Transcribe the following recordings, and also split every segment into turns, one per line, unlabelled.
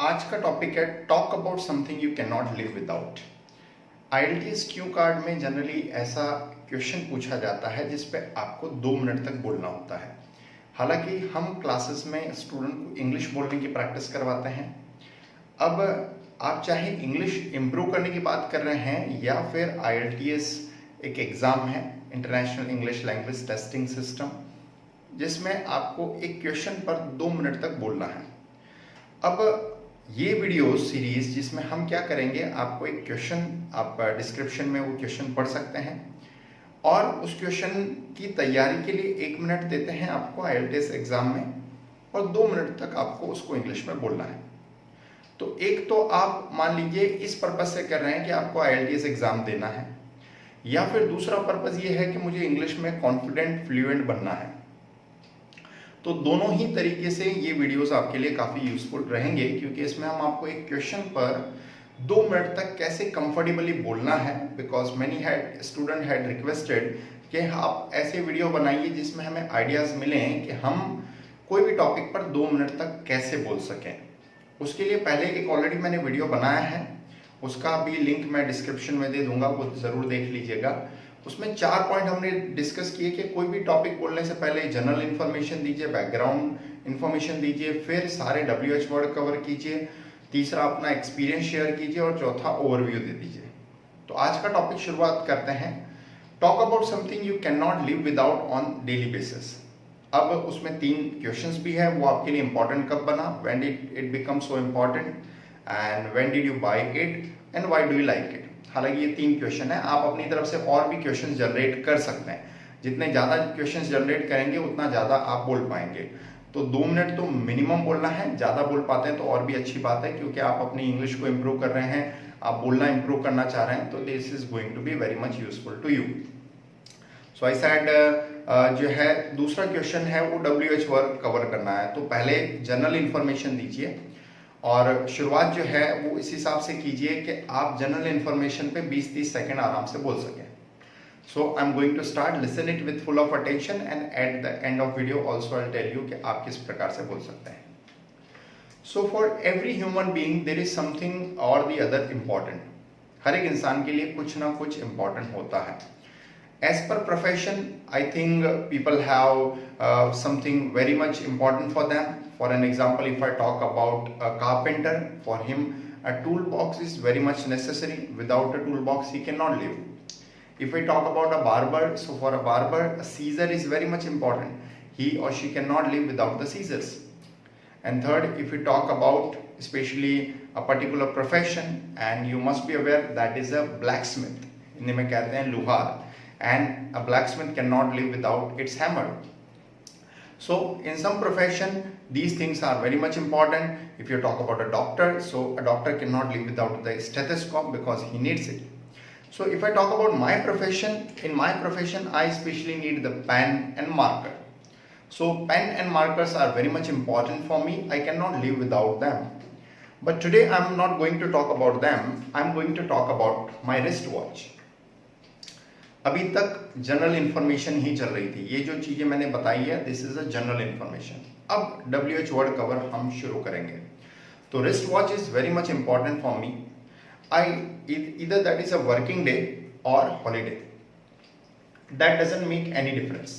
आज का टॉपिक है talk about something you can not live without. IELTS Q card में जनरली ऐसा क्वेश्चन पूछा जाता है जिस पे आपको 2 मिनट तक बोलना होता है। हालांकि हम क्लासेस में स्टूडेंट को इंग्लिश बोलने की प्रैक्टिस करवाते हैं। अब आप चाहे इंग्लिश इम्प्रूव करने की बात कर रहे हैं या फिर आईएलटीएस एक एग्ज़ाम है, international English language testing system, जिसमें आपको एक क्वेश्चन पर 2 मिनट तक बोलना है। अब ये वीडियो सीरीज जिसमें हम क्या करेंगे, आपको एक क्वेश्चन, आप डिस्क्रिप्शन में वो क्वेश्चन पढ़ सकते हैं और उस क्वेश्चन की तैयारी के लिए 1 मिनट देते हैं आपको आईएलटीएस एग्जाम में और 2 मिनट तक आपको उसको इंग्लिश में बोलना है। तो एक तो आप मान लीजिए इस पर्पज से कर रहे हैं कि आपको आईएलटीएस एग्जाम देना है, या फिर दूसरा पर्पज ये है कि मुझे इंग्लिश में कॉन्फिडेंट फ्लुएंट बनना है। तो दोनों ही तरीके से ये वीडियोस आपके लिए काफ़ी यूजफुल रहेंगे, क्योंकि इसमें हम आपको एक क्वेश्चन पर 2 मिनट तक कैसे कंफर्टेबली बोलना है, because many student had requested कि आप ऐसे वीडियो बनाइए जिसमें हमें आइडियाज़ मिलें कि हम कोई भी टॉपिक पर 2 मिनट तक कैसे बोल सकें। उसके लिए पहले एक ऑलरेडी मैंने वीडियो बनाया है, उसका भी लिंक मैं डिस्क्रिप्शन में दे दूंगा, वो ज़रूर देख लीजिएगा। उसमें 4 पॉइंट हमने डिस्कस किए कि कोई भी टॉपिक बोलने से पहले जनरल इन्फॉर्मेशन दीजिए, बैकग्राउंड इन्फॉर्मेशन दीजिए, फिर सारे WH वर्ड कवर कीजिए, तीसरा अपना एक्सपीरियंस शेयर कीजिए और चौथा ओवरव्यू दे दीजिए। तो आज का टॉपिक शुरुआत करते हैं, talk about something you can not live without on daily basis. अब उसमें 3 क्वेश्चंस भी है, वो आपके लिए इंपॉर्टेंट कब बना, when did it become so important, and when did you buy it and why do you like it. हालांकि ये 3 क्वेश्चन है, आप अपनी तरफ से और भी क्वेश्चन जनरेट कर सकते हैं। जितने ज़्यादा क्वेश्चन जनरेट करेंगे उतना ज़्यादा आप बोल पाएंगे। तो 2 मिनट तो मिनिमम बोलना है, ज़्यादा बोल पाते हैं तो और भी अच्छी बात है, क्योंकि आप अपनी इंग्लिश को इम्प्रूव कर रहे हैं, आप बोलना इम्प्रूव करना चाह रहे हैं, तो this is going to be very much useful to you. So I said जो है दूसरा क्वेश्चन है वो WH वर्ड कवर करना है। तो पहले जनरल इंफॉर्मेशन दीजिए और शुरुआत जो है वो इस हिसाब से कीजिए कि आप जनरल इन्फॉर्मेशन पे 20-30 सेकेंड आराम से बोल सकें। So I am going to start, listen it with full of attention and at the end of video also I tell you कि आप किस प्रकार से बोल सकते हैं। So for every human being there is something और द अदर इम्पॉर्टेंट। हर एक इंसान के लिए कुछ ना कुछ इम्पॉर्टेंट होता है। As per profession, I think people have something very much important for them. For an example, if I talk about a carpenter, for him a toolbox is very much necessary. Without a toolbox, he cannot live. If I talk about a barber, so for a barber, a scissor is very much important. He or she cannot live without the scissors. And third, if we talk about especially a particular profession, and you must be aware that is a blacksmith. इन्हें में कहते हैं लुहार. And a blacksmith cannot live without its hammer. So in some profession these things are very much important. If you talk about a doctor, so a doctor cannot live without the stethoscope because he needs it. So if I talk about my profession, in my profession I especially need the pen and marker. So pen and markers are very much important for me. I cannot live without them. But today I'm not going to talk about them. I'm going to talk about my wristwatch. अभी तक general information ही चल रही थी, ये जो चीजें मैंने बताई है this is a general information. अब WH वर्ड कवर हम शुरू करेंगे। तो wrist watch is very much important for me. I either that is a working day और holiday, that doesn't make any difference.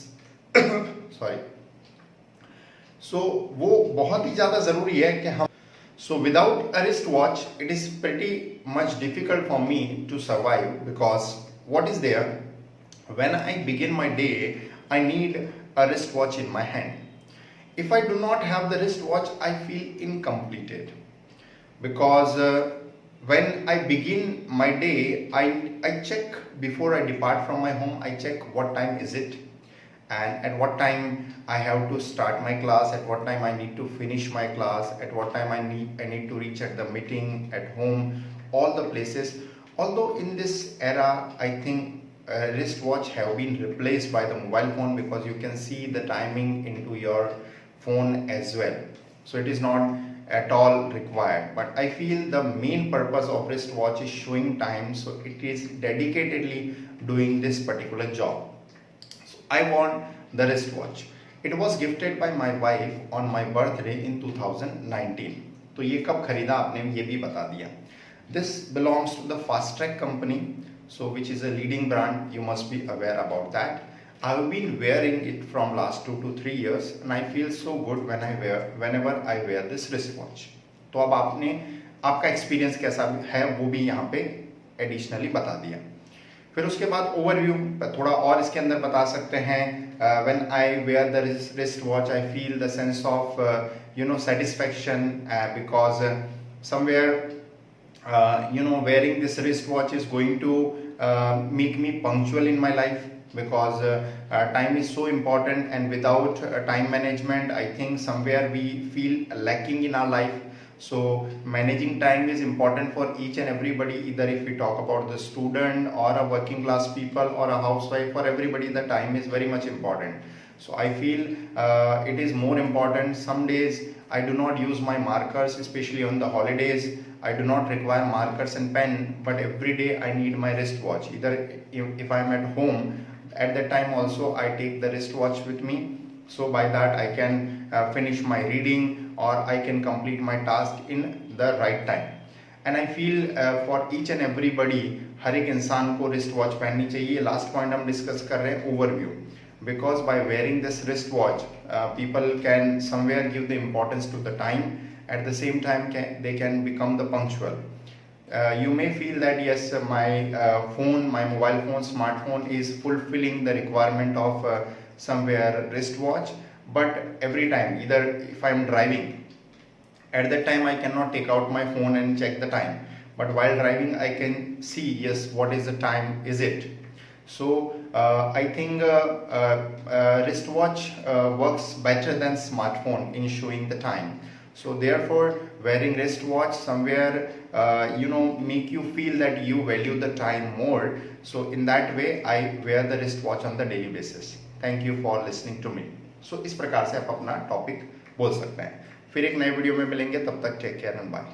Sorry. So वो बहुत ही ज्यादा जरूरी है कि हम So without a wristwatch, it is pretty much difficult for me to survive, because what is there? When I begin my day, I need a wristwatch in my hand. If I do not have the wristwatch, I feel incompleted, because when I begin my day, I check before I depart from my home. I check what time is it, and at what time I have to start my class, at what time I need to finish my class, at what time I need to reach at the meeting, at home, all the places. Although in this era, I think wristwatch have been replaced by the mobile phone, because you can see the timing into your phone as well. So it is not at all required. But I feel the main purpose of wristwatch is showing time, so it is dedicatedly doing this particular job. So I want the wristwatch. It was gifted by my wife on my birthday in 2019. तो ये कब खरीदा आपने, ये भी बता दिया। This belongs to the Fastrack company, so which is a leading brand. You must be aware about that. I've been wearing it from last 2 to 3 years and I feel so good whenever I wear this wristwatch. तो अब आपका experience कैसा है वो भी यहाँ पे additionally बता दिया। फिर उसके बाद ओवरव्यू थोड़ा और इसके अंदर बता सकते हैं। When I wear the wrist watch I feel the sense of satisfaction because somewhere wearing this wristwatch is going to make me punctual in my life, because time is so important, and without time management I think somewhere we feel lacking in our life. So managing time is important for each and everybody, either if we talk about the student or a working class people or a housewife, for everybody the time is very much important. So I feel it is more important. Some days I do not use my markers, especially on the holidays. I do not require markers and pen, but every day I need my wristwatch. Either if I am at home, at that time also I take the wristwatch with me. So by that I can finish my reading, or I can complete my task in the right time. And I feel for each and everybody, हर एक इंसान को wrist watch पहननी चाहिए। Last point हम discuss कर रहे हैं overview, because by wearing this wristwatch people can somewhere give the importance to the time. At the same time they can become the punctual. You may feel that yes, my mobile phone, smartphone is fulfilling the requirement of somewhere wristwatch, but every time, either if I am driving, at that time I cannot take out my phone and check the time, but while driving I can see, yes, what is the time is it. So I think wristwatch works better than smartphone in showing the time. So therefore wearing wristwatch somewhere make you feel that you value the time more. So in that way I wear the wristwatch on the daily basis. Thank you for listening to me. So इस प्रकार से आप अपना topic बोल सकते हैं। फिर एक नए वीडियो में मिलेंगे, तब तक टेक केयर एंड बाय।